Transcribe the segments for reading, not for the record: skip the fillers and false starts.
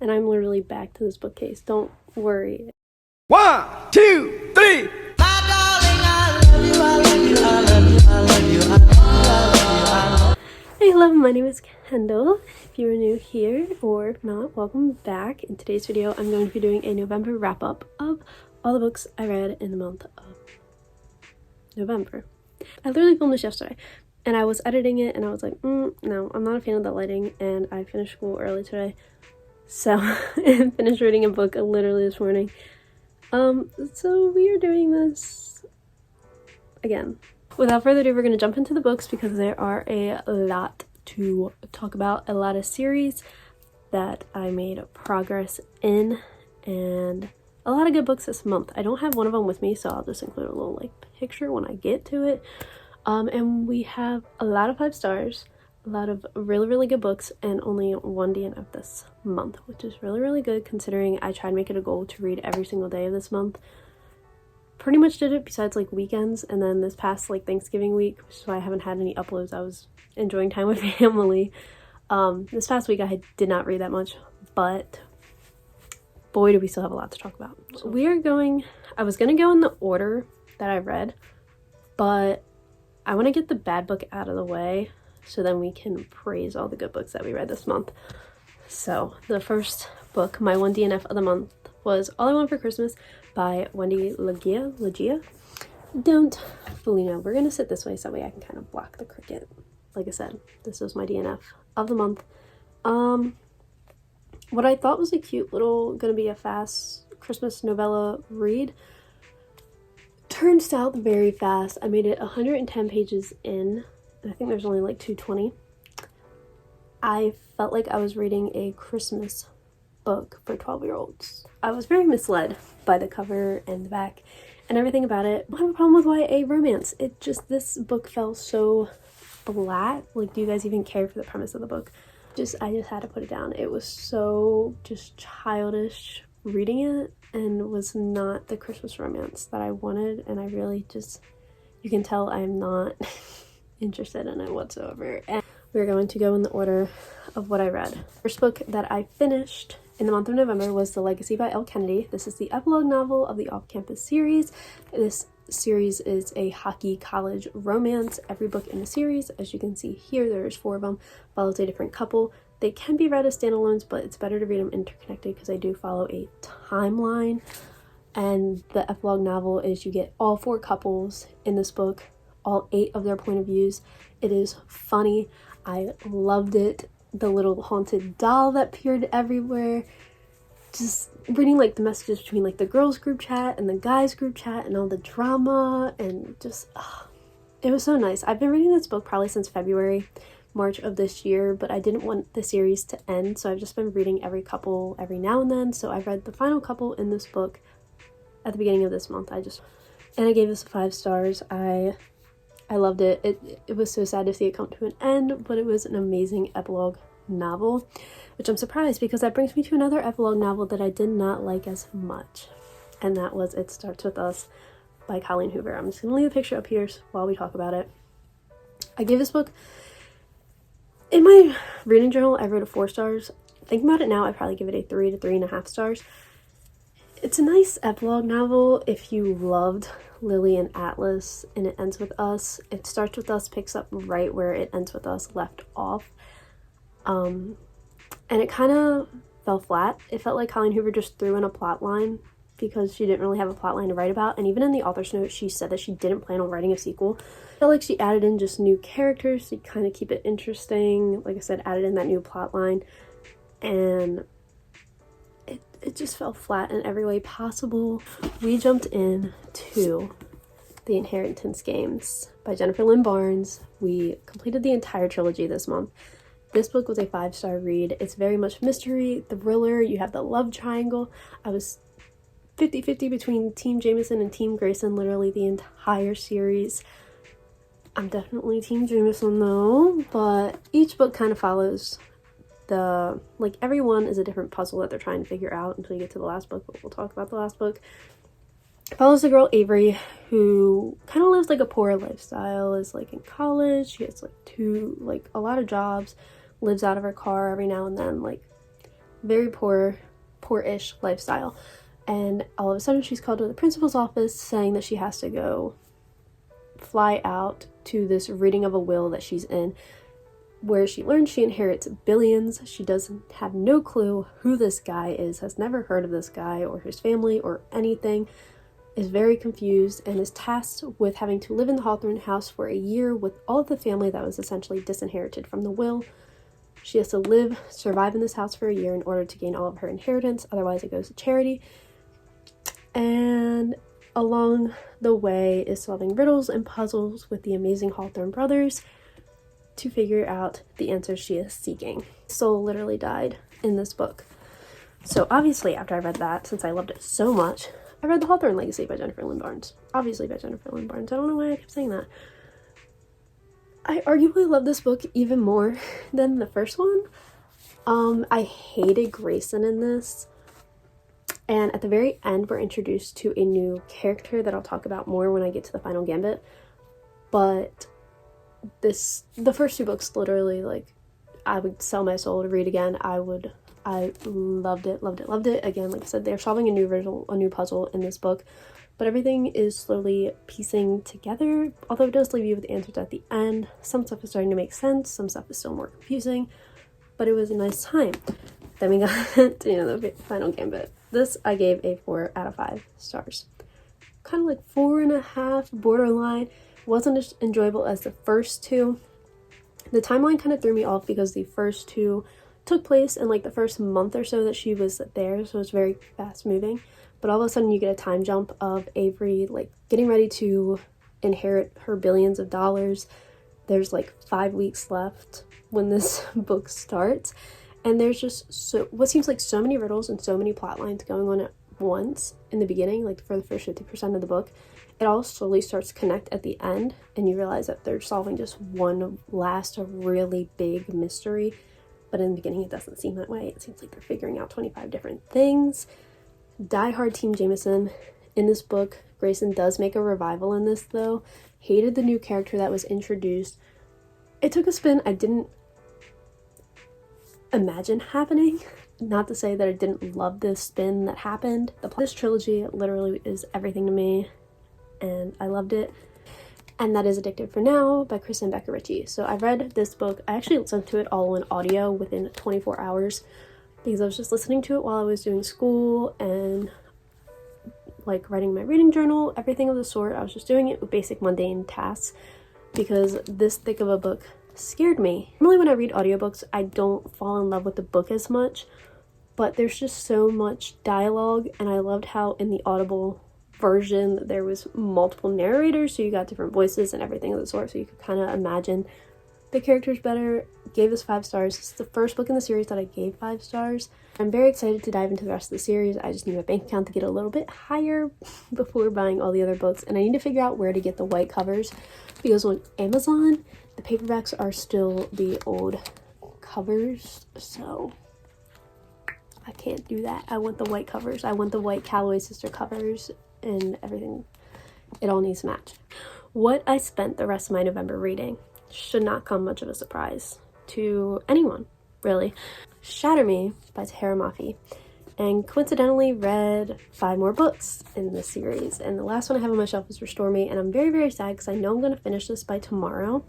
and I'm literally back to this bookcase. Don't worry. 1, 2, 3. Hey, hello, my name is Kendall. If you are new here, or if not, welcome back. In today's video, I'm going to be doing a November wrap-up of all the books I read in the month of November. I literally filmed this yesterday, and I was editing it, and I was like, no, I'm not a fan of the lighting, and I finished school early today, so I finished reading a book literally this morning. So we are doing this again. Without further ado, we're going to jump into the books because there are a lot to talk about, a lot of series that I made progress in, and a lot of good books this month. I don't have one of them with me, so I'll just include a little picture when I get to it. And we have a lot of 5 stars, a lot of really good books, and only one DNF this month, which is really good considering I tried to make it a goal to read every single day of this month. Pretty much did it besides weekends, and then this past Thanksgiving week, which is why I haven't had any uploads. I was enjoying time with family. This past week I did not read that much, but boy do we still have a lot to talk about. So I was gonna go in the order that I read, but I want to get the bad book out of the way so then we can praise all the good books that we read this month. So the first book, my one DNF of the month, was All I Want for Christmas by Wendy Legia. Don't fully know. We're gonna sit this way so that way I can kind of block the cricket. Like I said, this was my DNF of the month. What I thought was a cute little, gonna be a fast Christmas novella read turns out very fast. I made it 110 pages in, and I think there's only 220. I felt like I was reading a Christmas book for 12-year-olds. I was very misled by the cover and the back and everything about it. I have a problem with YA romance. This book felt so flat. Do you guys even care for the premise of the book? I just had to put it down. It was so just childish reading it, and was not the Christmas romance that I wanted, and I really you can tell I'm not interested in it whatsoever. And we're going to go in the order of what I read. First book that I finished in the month of November was The Legacy by L. Kennedy. This is the epilogue novel of the Off-Campus series. This series is a hockey college romance. Every book in the series, as you can see here, there's 4 of them, follows a different couple. They can be read as standalones, but it's better to read them interconnected because they do follow a timeline. And the epilogue novel is you get all 4 couples in this book, all 8 of their point of views. It is funny. I loved it. The little haunted doll that appeared everywhere. Just reading the messages between the girls group chat and the guys group chat and all the drama, and it was so nice. I've been reading this book probably since March of this year, but I didn't want the series to end, so I've just been reading every couple every now and then. So I've read the final couple in this book at the beginning of this month. And I gave this 5 stars. I loved it. It was so sad to see it come to an end, but it was an amazing epilogue novel, which I'm surprised because that brings me to another epilogue novel that I did not like as much, and that was It Starts With Us by Colleen Hoover. I'm just gonna leave the picture up here while we talk about it. I gave this book, in my reading journal, I wrote a 4 stars. Thinking about it now, I'd probably give it a 3 to 3.5 stars. It's a nice epilogue novel if you loved Lily and Atlas and It Ends With Us. It Starts With Us picks up right where It Ends With Us left off. And it kind of fell flat. It felt like Colleen Hoover just threw in a plot line because she didn't really have a plot line to write about. And even in the author's note, she said that she didn't plan on writing a sequel. I felt like she added in just new characters to kind of keep it interesting. Like I said, added in that new plot line. And it just fell flat in every way possible. We jumped in to The Inheritance Games by Jennifer Lynn Barnes. We completed the entire trilogy this month. This book was a 5-star read. It's very much mystery, thriller. You have the love triangle. I was 50-50 between Team Jameson and Team Grayson literally the entire series. I'm definitely Team Jameson though, but each book kind of follows every one is a different puzzle that they're trying to figure out until you get to the last book, but we'll talk about the last book. It follows the girl Avery, who kind of lives a poor lifestyle, is in college. She has a lot of jobs, lives out of her car every now and then, very poor-ish lifestyle. And all of a sudden she's called to the principal's office saying that she has to go fly out to this reading of a will that she's in, where she learns she inherits billions. She doesn't have no clue who this guy is, has never heard of this guy or his family or anything, is very confused, and is tasked with having to live in the Hawthorne house for a year with all of the family that was essentially disinherited from the will. She has to survive in this house for a year in order to gain all of her inheritance, otherwise it goes to charity. And along the way is solving riddles and puzzles with the amazing Hawthorne brothers to figure out the answers she is seeking. Soul literally died in this book. So obviously after I read that, since I loved it so much, I read The Hawthorne Legacy by Jennifer Lynn Barnes. Obviously by Jennifer Lynn Barnes. I don't know why I kept saying that. I arguably love this book even more than the first one. I hated Grayson in this. And at the very end, we're introduced to a new character that I'll talk about more when I get to the final gambit. But the first two books, literally, like, I would sell my soul to read again. I loved it, loved it, loved it. Again, like I said, they're solving a new riddle, a new puzzle in this book, but everything is slowly piecing together, although it does leave you with answers at the end. Some stuff is starting to make sense, some stuff is still more confusing, but it was a nice time. Then we got to, the final gambit. This I gave a 4 out of 5 stars. Kind of like 4.5, borderline. Wasn't as enjoyable as the first two. The timeline kind of threw me off because the first two took place in like the first month or so that she was there, so it's very fast moving. But all of a sudden you get a time jump of Avery like getting ready to inherit her billions of dollars. There's like 5 weeks left when this book starts, and there's just what seems like so many riddles and so many plot lines going on at once in the beginning, like for the first 50% of the book. It all slowly starts to connect at the end, and you realize that they're solving just one last really big mystery. But in the beginning, it doesn't seem that way. It seems like they're figuring out 25 different things. Die hard Team Jameson in this book. Grayson does make a revival in this, though. Hated the new character that was introduced. It took a spin I didn't imagine happening. Not to say that I didn't love this spin that happened. This trilogy literally is everything to me, and I loved it. And that is Addicted for Now by Chris and Becca Ritchie. So I read this book. I actually listened to it all in audio within 24 hours because I was just listening to it while I was doing school and like writing my reading journal, everything of the sort. I was just doing it with basic mundane tasks because this thick of a book scared me. Normally when I read audiobooks, I don't fall in love with the book as much, but there's just so much dialogue, and I loved how in the Audible version there was multiple narrators, so you got different voices and everything of the sort, so you could kind of imagine the characters better. Gave this 5 stars. It's the first book in the series that I gave 5 stars. I'm very excited to dive into the rest of the series. I just need my bank account to get a little bit higher before buying all the other books, and I need to figure out where to get the white covers because on Amazon the paperbacks are still the old covers, so I can't do that. I want the white covers. I want the white Calloway sister covers and everything. It all needs to match. What I spent the rest of my November reading should not come much of a surprise to anyone, really. Shatter Me by Tahira Mafi, and coincidentally read 5 more books in this series, and the last one I have on my shelf is Restore Me, and I'm very, very sad because I know I'm going to finish this by tomorrow.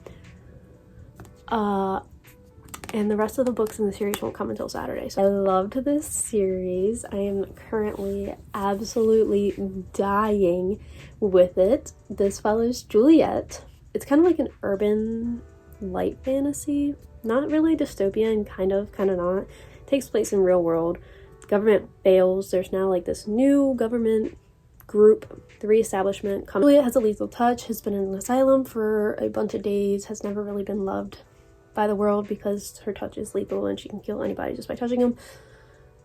And the rest of the books in the series won't come until Saturday. So I loved this series. I am currently absolutely dying with it. This follows Juliet. It's kind of like an urban light fantasy. Not really dystopian, kind of not. It takes place in real world. The government fails. There's now like this new government group, the reestablishment. Juliet has a lethal touch, has been in an asylum for a bunch of days, has never really been loved by the world because her touch is lethal and she can kill anybody just by touching them,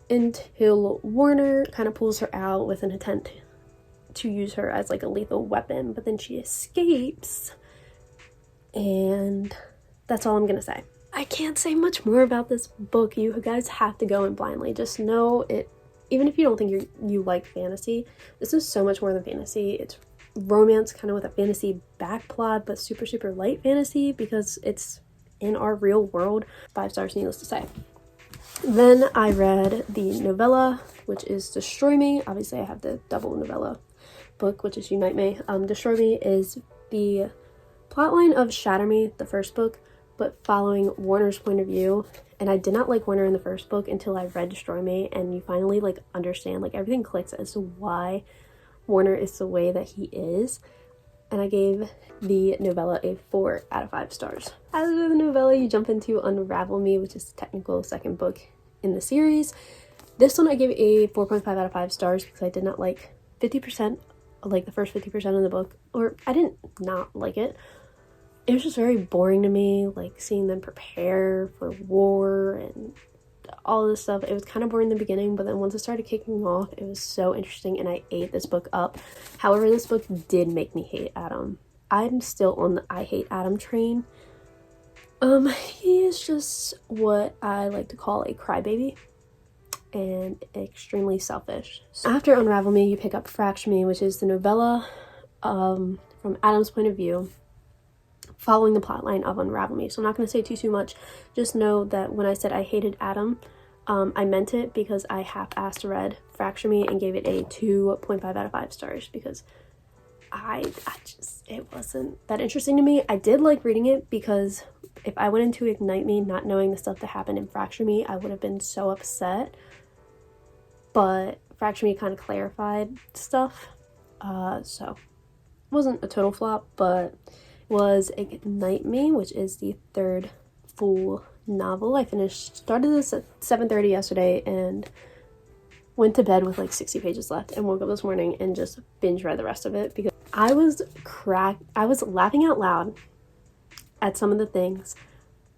until Warner kind of pulls her out with an intent to use her as like a lethal weapon, but then she escapes, and that's all I'm gonna say. I can't say much more about this book. You guys have to go in blindly. Just know it, even if you don't think you like fantasy, this is so much more than fantasy. It's romance kind of with a fantasy backplot, but super, super light fantasy because it's in our real world. 5 stars, needless to say. Then I read the novella, which is Destroy Me. Obviously, I have the double novella book, which is Unite Me. Destroy Me is the plotline of Shatter Me, the first book, but following Warner's point of view. And I did not like Warner in the first book until I read Destroy Me, and you finally like understand, like everything clicks as to why Warner is the way that he is. And I gave the novella a 4 out of 5 stars. After the novella, you jump into Unravel Me, which is the technical second book in the series. This one I gave a 4.5 out of 5 stars because I did not like 50%, like the first 50% of the book, or I didn't not like it. It was just very boring to me, like seeing them prepare for war and all this stuff. It was kind of boring in the beginning, but then once it started kicking off, it was so interesting and I ate this book up. However, this book did make me hate Adam. I'm still on the I hate Adam train. He is just what I like to call a crybaby and extremely selfish. So after Unravel Me, you pick up Fracture Me, which is the novella from Adam's point of view, following the plotline of Unravel Me. So I'm not going to say too much. Just know that when I said I hated Adam, I meant it because I half-assed read Fracture Me and gave it a 2.5 out of 5 stars because it wasn't that interesting to me. I did like reading it because if I went into Ignite Me not knowing the stuff that happened in Fracture Me, I would have been so upset. But Fracture Me kind of clarified stuff. So it wasn't a total flop, but was Ignite Me, which is the third full novel. I started this at 7:30 yesterday and went to bed with like 60 pages left and woke up this morning and just binge read the rest of it because I was laughing out loud at some of the things.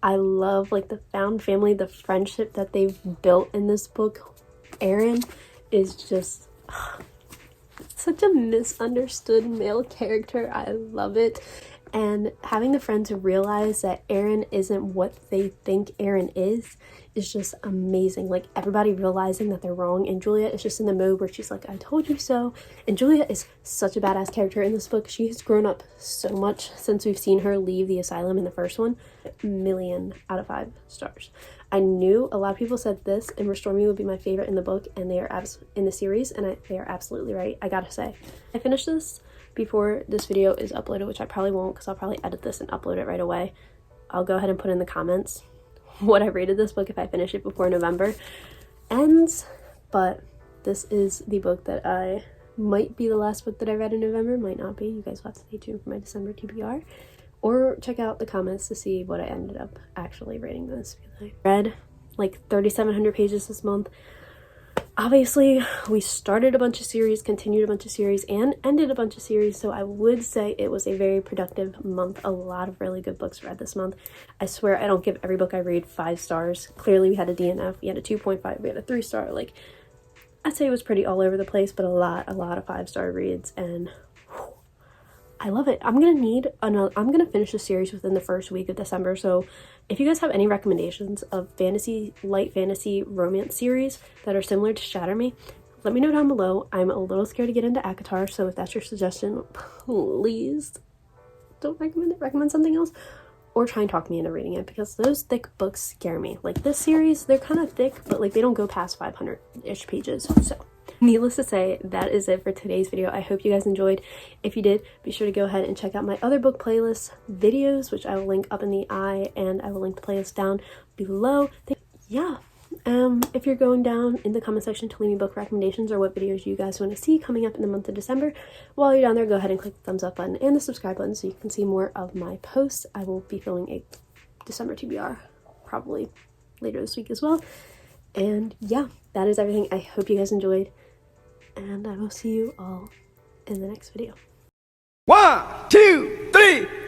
I love like the found family, the friendship that they've built in this book. Aaron is just such a misunderstood male character. I love it. And having the friends realize that Aaron isn't what they think Aaron is just amazing. Like everybody realizing that they're wrong, and Julia is just in the mode where she's like, I told you so. And Julia is such a badass character in this book. She has grown up so much since we've seen her leave the asylum in the first one. 1,000,000 out of 5 stars. I knew a lot of people said this and Restore Me would be my favorite in the book, and they are in the series, and they are absolutely right. I gotta say, I finished this before this video is uploaded, which I probably won't because I'll probably edit this and upload it right away. I'll go ahead and put in the comments what I rated this book if I finish it before November ends. But this is the book that I might be the last book that I read in November, might not be. You guys will have to stay tuned for my December TBR, or check out the comments to see what I ended up actually rating this, because I read like 3,700 pages this month. Obviously, we started a bunch of series, continued a bunch of series, and ended a bunch of series, so I would say it was a very productive month. A lot of really good books read this month. I swear I don't give every book I read 5 stars. Clearly, we had a DNF, we had a 2.5, we had a 3-star. Like, I'd say it was pretty all over the place, but a lot of 5-star reads, and whew, I love it. I'm gonna finish the series within the first week of December, so if you guys have any recommendations of light fantasy romance series that are similar to Shatter Me, let me know down below. I'm a little scared to get into ACOTAR, so if that's your suggestion, please don't recommend it. Recommend something else, or try and talk me into reading it, because those thick books scare me. Like this series, they're kind of thick, but like they don't go past 500-ish pages, so needless to say, that is it for today's video. I hope you guys enjoyed. If you did, be sure to go ahead and check out my other book playlist videos, which I will link up in the eye, and I will link the playlist down below. Yeah, if you're going down in the comment section to leave me book recommendations or what videos you guys want to see coming up in the month of December, while you're down there, go ahead and click the thumbs up button and the subscribe button so you can see more of my posts. I will be filming a December TBR probably later this week as well. And yeah, that is everything. I hope you guys enjoyed, and I will see you all in the next video. 1, 2, 3.